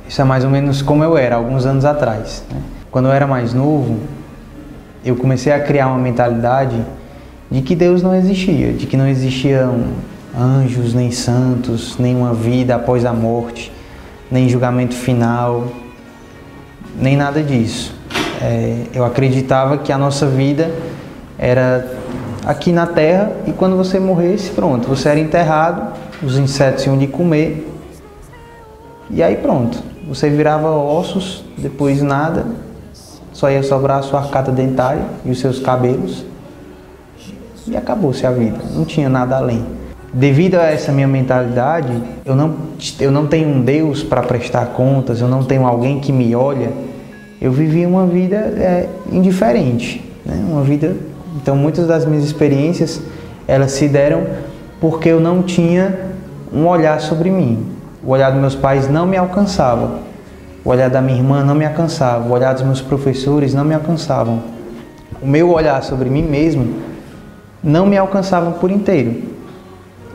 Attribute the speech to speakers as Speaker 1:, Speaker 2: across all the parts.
Speaker 1: Isso é mais ou menos como eu era alguns anos atrás, né? Quando eu era mais novo, eu comecei a criar uma mentalidade de que Deus não existia, de que não existiam anjos, nem santos, nem uma vida após a morte, nem julgamento final, nem nada disso. Eu acreditava que a nossa vida era aqui na terra e quando você morresse, pronto, você era enterrado, os insetos iam lhe comer e aí pronto, você virava ossos, depois nada, só ia sobrar a sua arcada dentária e os seus cabelos e acabou-se a vida, não tinha nada além. Devido a essa minha mentalidade, eu não tenho um Deus para prestar contas, eu não tenho alguém que me olha, eu vivi uma vida indiferente, né? Uma vida. Então muitas das minhas experiências, elas se deram porque eu não tinha um olhar sobre mim. O olhar dos meus pais não me alcançava, o olhar da minha irmã não me alcançava, o olhar dos meus professores não me alcançavam. O meu olhar sobre mim mesmo não me alcançava por inteiro.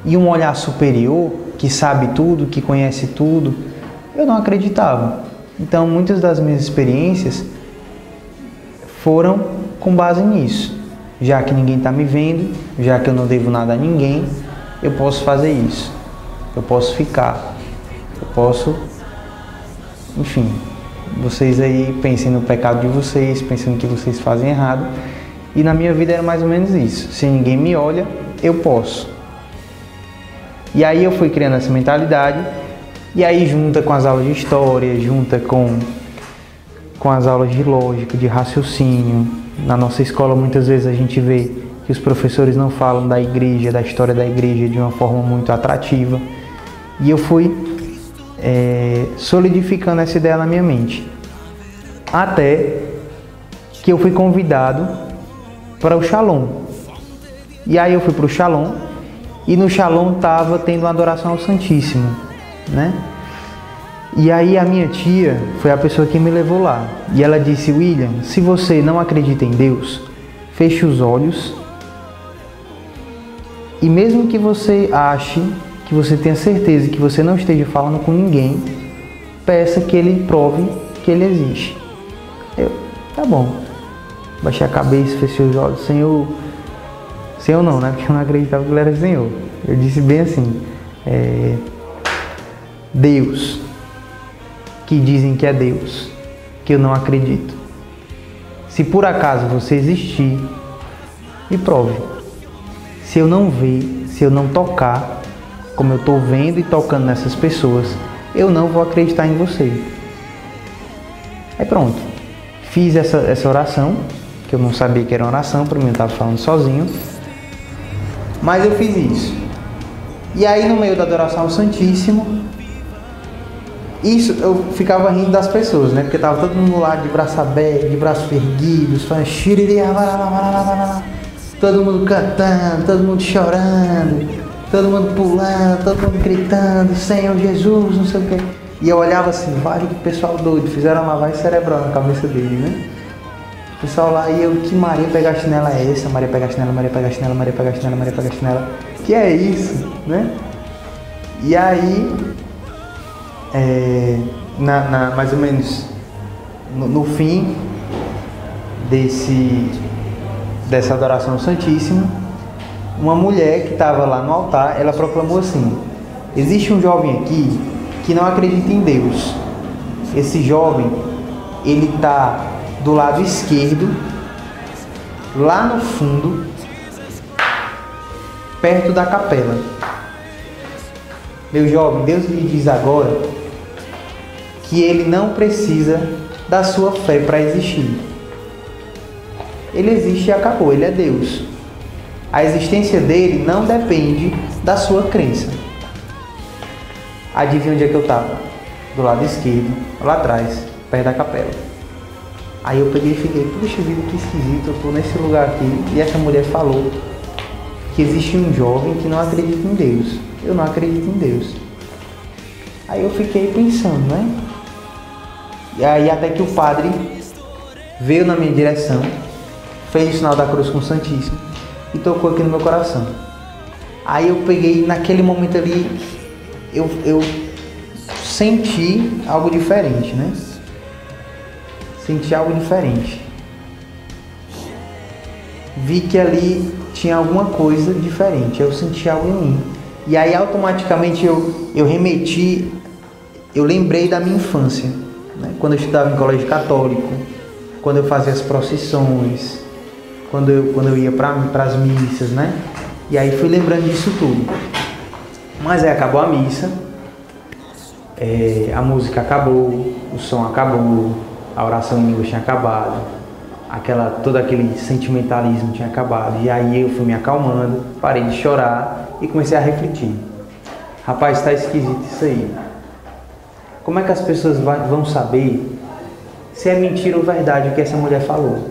Speaker 1: E um olhar superior, que sabe tudo, que conhece tudo, eu não acreditava. Então muitas das minhas experiências foram com base nisso. Já que ninguém está me vendo, já que eu não devo nada a ninguém, eu posso fazer isso. Eu posso ficar. Eu posso... Enfim, vocês aí pensem no pecado de vocês, pensem no que vocês fazem errado. E na minha vida era mais ou menos isso. Se ninguém me olha, eu posso. E aí eu fui criando essa mentalidade. E aí junta com as aulas de história, junta com as aulas de lógica, de raciocínio. Na nossa escola muitas vezes a gente vê que os professores não falam da igreja, da história da igreja de uma forma muito atrativa. E eu fui solidificando essa ideia na minha mente. Até que eu fui convidado para o Shalom. E aí eu fui para o Shalom e no Shalom estava tendo uma adoração ao Santíssimo, né? E aí a minha tia foi a pessoa que me levou lá. E ela disse: William, se você não acredita em Deus, feche os olhos. E mesmo que você ache, que você tenha certeza que você não esteja falando com ninguém, peça que Ele prove que Ele existe. Tá bom. Baixei a cabeça, fechei os olhos. Senhor não, né? Porque eu não acreditava que Ele era Senhor. Eu disse bem assim: Deus, que dizem que é Deus, que eu não acredito. Se por acaso você existir, me prove. Se eu não ver, se eu não tocar, como eu estou vendo e tocando nessas pessoas, eu não vou acreditar em você. Aí pronto, fiz essa oração, que eu não sabia que era uma oração, para mim eu estava falando sozinho, mas eu fiz isso. E aí no meio da adoração ao Santíssimo, isso eu ficava rindo das pessoas, né? Porque tava todo mundo lá de braço aberto, de braços erguidos, falando todo mundo cantando, todo mundo chorando, todo mundo pulando, todo mundo gritando, Senhor Jesus, não sei o quê. E eu olhava assim, vale que pessoal doido, fizeram uma lavagem cerebral na cabeça dele, né? O pessoal lá, e eu, que Maria pega a chinela é essa? Maria pega a chinela, Maria pega a chinela, Maria pega a chinela, Maria pega a chinela. Que é isso, né? E aí, mais ou menos no fim dessa adoração ao Santíssimo, uma mulher que estava lá no altar, ela proclamou assim: existe um jovem aqui que não acredita em Deus. Esse jovem, ele está do lado esquerdo, lá no fundo, perto da capela. Meu jovem, Deus lhe diz agora que ele não precisa da sua fé para existir. Ele existe e acabou, ele é Deus. A existência dele não depende da sua crença. Adivinha onde é que eu estava? Do lado esquerdo, lá atrás, perto da capela. Aí eu peguei e fiquei, puxa vida, que esquisito, eu estou nesse lugar aqui e essa mulher falou que existe um jovem que não acredita em Deus. Eu não acredito em Deus. Aí eu fiquei pensando, né? E aí até que o padre veio na minha direção, fez o sinal da cruz com o Santíssimo e tocou aqui no meu coração. Aí eu peguei, naquele momento ali, eu senti algo diferente, né? Senti algo diferente. Vi que ali tinha alguma coisa diferente, eu senti algo em mim. E aí automaticamente eu remeti, eu lembrei da minha infância, né? Quando eu estudava em colégio católico, quando eu fazia as procissões, quando eu ia para as missas, né? E aí fui lembrando disso tudo. Mas aí acabou a missa, a música acabou, o som acabou, a oração em línguas tinha acabado, todo aquele sentimentalismo tinha acabado. E aí eu fui me acalmando, parei de chorar e comecei a refletir. Rapaz, está esquisito isso aí. Como é que as pessoas vão saber se é mentira ou verdade o que essa mulher falou?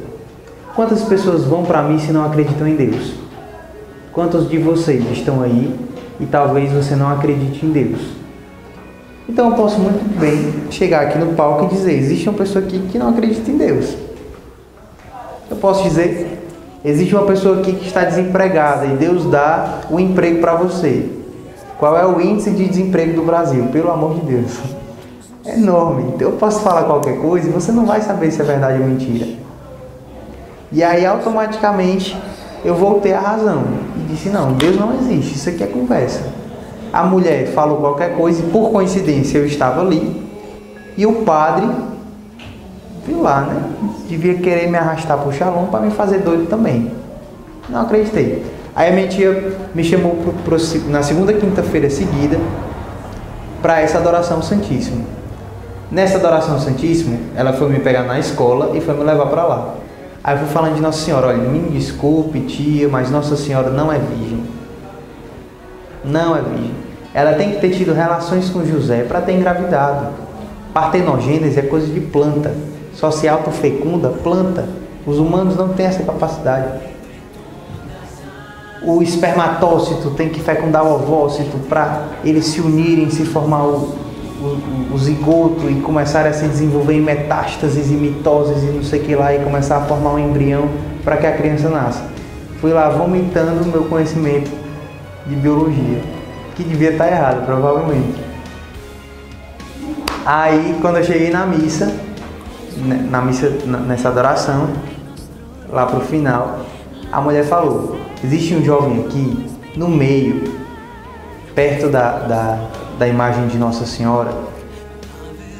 Speaker 1: Quantas pessoas vão para a missa e não acreditam em Deus? Quantos de vocês estão aí e talvez você não acredite em Deus? Então eu posso muito bem chegar aqui no palco e dizer: existe uma pessoa aqui que não acredita em Deus. Eu posso dizer: existe uma pessoa aqui que está desempregada e Deus dá o emprego para você. Qual é o índice de desemprego do Brasil? Pelo amor de Deus, é enorme. Então eu posso falar qualquer coisa e você não vai saber se é verdade ou mentira. E aí automaticamente eu voltei à razão e disse: não, Deus não existe, isso aqui é conversa. A mulher falou qualquer coisa e por coincidência eu estava ali e o padre viu lá, né? Devia querer me arrastar para o Shalom para me fazer doido também. Não acreditei. Aí a minha tia me chamou na segunda quinta-feira seguida para essa adoração ao Santíssimo. Nessa adoração ao Santíssimo, ela foi me pegar na escola e foi me levar para lá. Aí eu fui falando de Nossa Senhora: olha, me desculpe, tia, mas Nossa Senhora não é virgem. Não é virgem. Ela tem que ter tido relações com José para ter engravidado. Partenogênese é coisa de planta. Só se autofecunda planta. Os humanos não têm essa capacidade. O espermatócito tem que fecundar o ovócito para eles se unirem, se formar o zigoto e começarem a se desenvolver em metástases e mitoses e não sei o que lá, e começar a formar um embrião para que a criança nasça. Fui lá vomitando o meu conhecimento de biologia, que devia estar errado, provavelmente. Aí, quando eu cheguei na missa, nessa adoração, lá pro final, a mulher falou: existe um jovem aqui, no meio, perto da imagem de Nossa Senhora,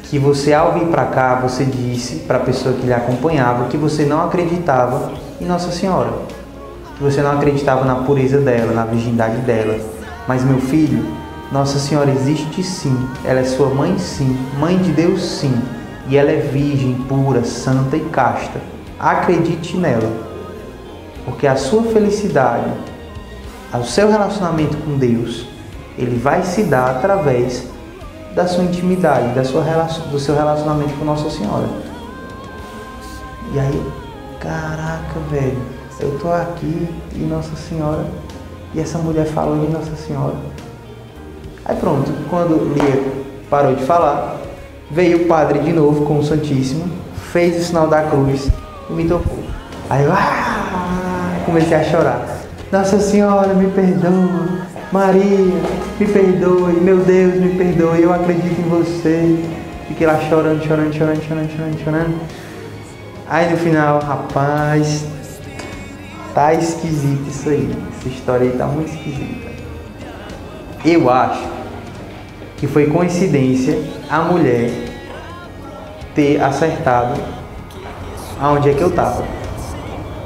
Speaker 1: que você, ao vir para cá, você disse para a pessoa que lhe acompanhava que você não acreditava em Nossa Senhora, que você não acreditava na pureza dela, na virgindade dela. Mas, meu filho, Nossa Senhora existe sim, ela é sua mãe sim, mãe de Deus sim, e ela é virgem, pura, santa e casta. Acredite nela, porque a sua felicidade, o seu relacionamento com Deus, ele vai se dar através da sua intimidade, do seu relacionamento com Nossa Senhora. E aí, caraca, velho, eu tô aqui e Nossa Senhora, e essa mulher falou de Nossa Senhora. Aí pronto, quando Lia parou de falar, veio o padre de novo com o Santíssimo, fez o sinal da cruz e me tocou. Aí eu comecei a chorar. Nossa Senhora, me perdoa. Maria, me perdoe. Meu Deus, me perdoe. Eu acredito em você. Fiquei lá chorando. Aí no final, rapaz, tá esquisito isso aí. Essa história aí tá muito esquisita. Eu acho que foi coincidência a mulher ter acertado aonde é que eu tava.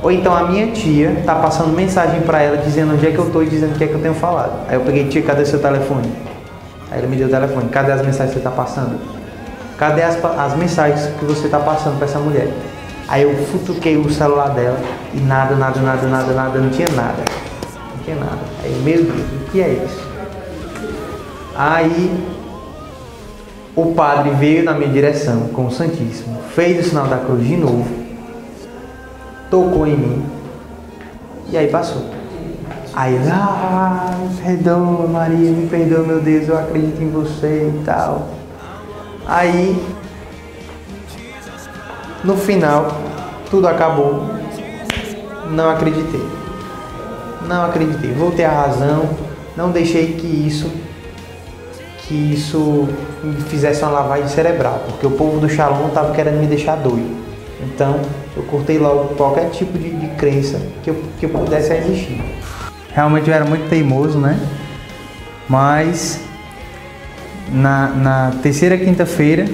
Speaker 1: Ou então a minha tia tá passando mensagem para ela dizendo onde é que eu tô e dizendo o que é que eu tenho falado. Aí eu peguei: tia, cadê seu telefone? Aí ela me deu o telefone. Cadê as mensagens que você tá passando? Cadê as mensagens que você tá passando para essa mulher? Aí eu futuquei o celular dela e nada, não tinha nada. Não tinha nada. Aí, meu Deus, o que é isso? Aí o padre veio na minha direção com o Santíssimo, fez o sinal da cruz de novo, tocou em mim e aí passou. Aí eu: me perdoa, Maria, me perdoa, meu Deus, eu acredito em você e tal. Aí no final tudo acabou. Não acreditei, voltei à razão, não deixei que que isso me fizesse uma lavagem cerebral, porque o povo do Shalom estava querendo me deixar doido. Então eu cortei logo qualquer tipo de crença que eu pudesse existir. Realmente eu era muito teimoso, né? Mas na terceira quinta-feira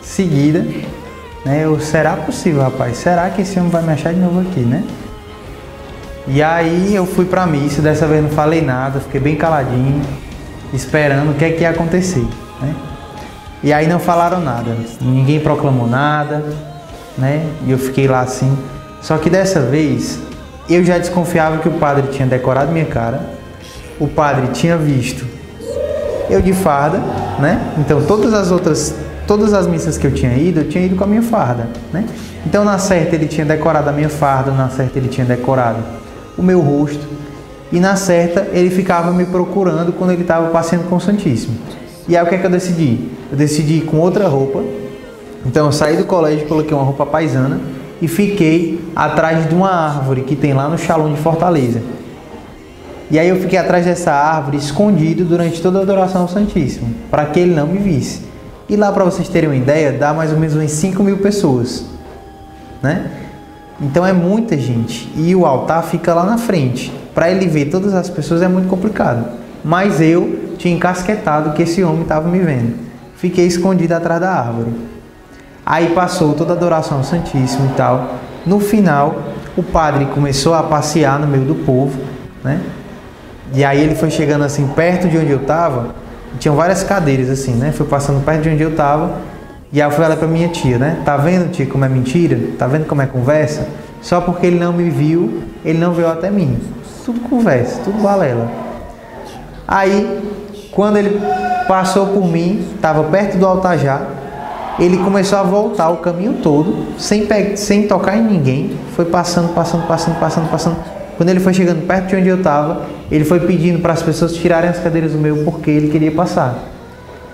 Speaker 1: seguida, né? Será possível, rapaz? Será que esse homem vai me achar de novo aqui, né? E aí eu fui pra missa, dessa vez não falei nada, fiquei bem caladinho, esperando o que é que ia acontecer, né? E aí não falaram nada, ninguém proclamou nada, né? E eu fiquei lá assim. Só que dessa vez eu já desconfiava que o padre tinha decorado minha cara, o padre tinha visto eu de farda, né? Então todas as missas que eu tinha ido com a minha farda, né? Então na certa ele tinha decorado a minha farda, na certa ele tinha decorado o meu rosto, e na certa ele ficava me procurando quando ele estava passeando com o Santíssimo. E aí o que é que eu decidi? Eu decidi ir com outra roupa. Então eu saí do colégio, coloquei uma roupa paisana e fiquei atrás de uma árvore que tem lá no Shalom de Fortaleza. E aí eu fiquei atrás dessa árvore, escondido durante toda a adoração ao Santíssimo, para que ele não me visse. E lá, para vocês terem uma ideia, dá mais ou menos umas 5.000 pessoas, né? Então é muita gente. E o altar fica lá na frente. Para ele ver todas as pessoas é muito complicado. Mas eu tinha encasquetado que esse homem estava me vendo. Fiquei escondido atrás da árvore. Aí passou toda a adoração ao Santíssimo e tal. No final, o padre começou a passear no meio do povo, né? E aí ele foi chegando assim perto de onde eu estava. Tinham várias cadeiras assim, né? Foi passando perto de onde eu estava. E aí eu fui lá para minha tia, né? Tá vendo, tia, como é mentira? Tá vendo como é conversa? Só porque ele não me viu, ele não veio até mim. Tudo conversa, tudo balela. Aí, quando ele passou por mim, estava perto do altar já, ele começou a voltar o caminho todo, sem tocar em ninguém. Foi passando. Quando ele foi chegando perto de onde eu estava, ele foi pedindo para as pessoas tirarem as cadeiras do meu, porque ele queria passar.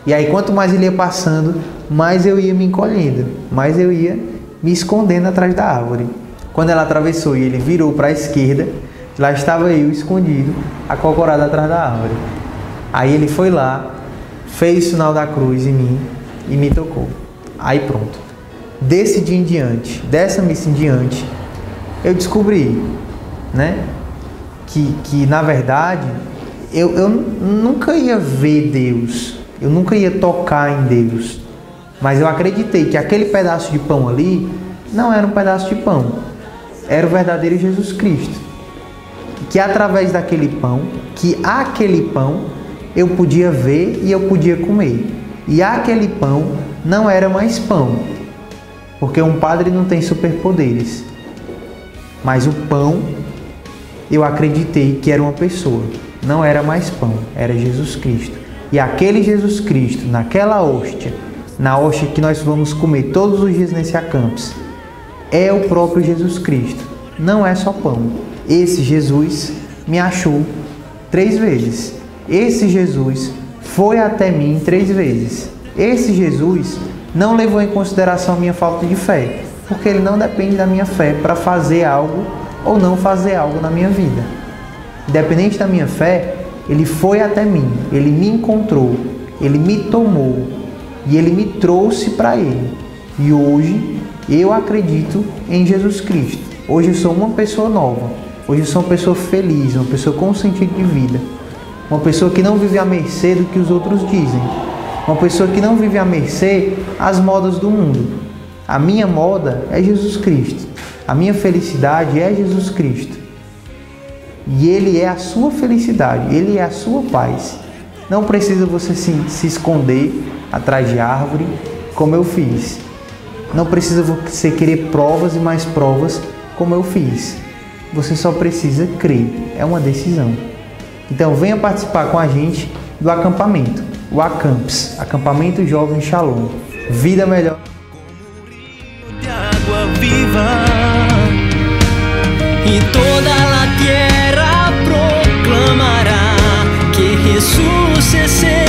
Speaker 1: E aí, quanto mais ele ia passando, mais eu ia me encolhendo, mais eu ia me escondendo atrás da árvore. Quando ela atravessou e ele virou para a esquerda, lá estava eu escondido, acocorado atrás da árvore. Aí ele foi lá, fez o sinal da cruz em mim e me tocou. Aí pronto. Desse dia em diante, dessa missa em diante, eu descobri, né, que na verdade eu nunca ia ver Deus, eu nunca ia tocar em Deus, mas eu acreditei que aquele pedaço de pão ali não era um pedaço de pão, era o verdadeiro Jesus Cristo, que através daquele pão, que aquele pão eu podia ver e eu podia comer, e aquele pão não era mais pão, porque um padre não tem superpoderes, mas o pão eu acreditei que era uma pessoa, não era mais pão, era Jesus Cristo. E aquele Jesus Cristo, naquela hóstia, na hóstia que nós vamos comer todos os dias nesse acampus, é o próprio Jesus Cristo, não é só pão. Esse Jesus me achou 3 vezes, esse Jesus foi até mim 3 vezes, esse Jesus não levou em consideração a minha falta de fé, porque ele não depende da minha fé para fazer algo ou não fazer algo na minha vida. Independente da minha fé, ele foi até mim, ele me encontrou, ele me tomou e ele me trouxe para ele. E hoje eu acredito em Jesus Cristo. Hoje eu sou uma pessoa nova, hoje eu sou uma pessoa feliz, uma pessoa com sentido de vida, uma pessoa que não vive à mercê do que os outros dizem, uma pessoa que não vive à mercê às modas do mundo. A minha moda é Jesus Cristo. A minha felicidade é Jesus Cristo. E Ele é a sua felicidade, Ele é a sua paz. Não precisa você se esconder atrás de árvore, como eu fiz. Não precisa você querer provas e mais provas, como eu fiz. Você só precisa crer. É uma decisão. Então venha participar com a gente do acampamento. O Acampus, Acampamento Jovem Shalom. Vida melhor.
Speaker 2: De água viva, y toda la tierra proclamará que Jesús es el